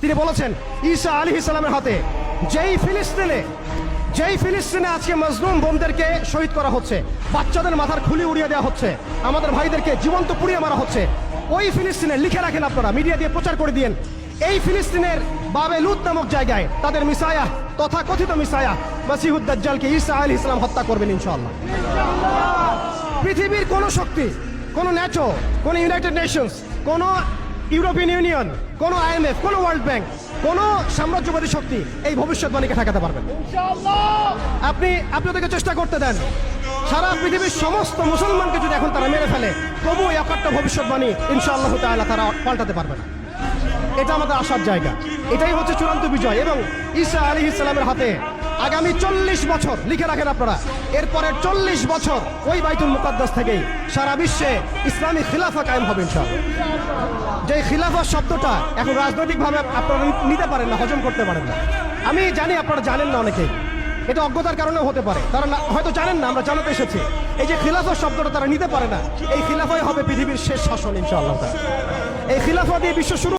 তিনি বলেছেন ঈসা আলাইহিস সালামের হাতে যেই ফিলিস্তিনে আজকে মজলুম বোনদেরকে শহীদ করা হচ্ছে, বাচ্চাদের মাথার খুলি উড়িয়ে দেওয়া হচ্ছে, আমাদের ভাইদেরকে জীবন্ত পুড়িয়ে মারা হচ্ছে, ওই ফিলিস্তিনে লিখে রাখেন আপনারা, মিডিয়া দিয়ে প্রচার করে দিয়েন, এই ফিলিস্তিনের বাবে লুত নামক জায়গায় তাদের মিসায়া, তথাকথিত মিসায়া মসিহুদ দাজ্জালকে ঈসা আলাইহিস সালাম হত্যা করবেন ইনশাআল্লাহ। পৃথিবীর কোন শক্তি, কোন ন্যাটো, কোন ইউনাইটেড নেশনস, কোন ইউরোপিয়ান ইউনিয়ন, কোন IMF, কোন ওয়ার্ল্ড ব্যাংক, কোন সাম্রাজ্যবাদী শক্তি এই ভবিষ্যৎবাণীকে ঠেকাতে পারবেন আপনি ওদেরকে চেষ্টা করতে দেন। সারা পৃথিবীর সমস্ত মুসলমানকে যদি এখন তারা মেরে ফেলে, তবু এই একটা ভবিষ্যৎবাণী ইনশাআল্লাহ তাআলা তারা পাল্টাতে পারবে না। এটা আমাদের আশার জায়গা, এটাই হচ্ছে চূড়ান্ত বিজয়। এবং ঈসা আলাইহিস সালামের হাতে আগামী 40 বছর লিখে রাখেন আপনারা, এরপরের 40 বছর ওই বাইতুল মুকাদ্দাস থেকেই সারা বিশ্বে ইসলামী খিলাফা কায়েম হবে ইনশাআল্লাহ। যে খিলাফা শব্দটা এখন রাজনৈতিকভাবে আপনারা নিতে পারেন না, হজম করতে পারেন না। আমি জানি আপনারা জানেন না, অনেকেই এটা অজ্ঞতার কারণেও হতে পারে, তারা হয়তো জানেন না, আমরা জানাতে এসেছি। এই যে খিলাফা শব্দটা তারা নিতে পারে না, এই খিলাফাই হবে পৃথিবীর শেষ শাসন ইনশাআল্লাহ। এই খিলাফা দিয়ে বিশ্ব শুরু।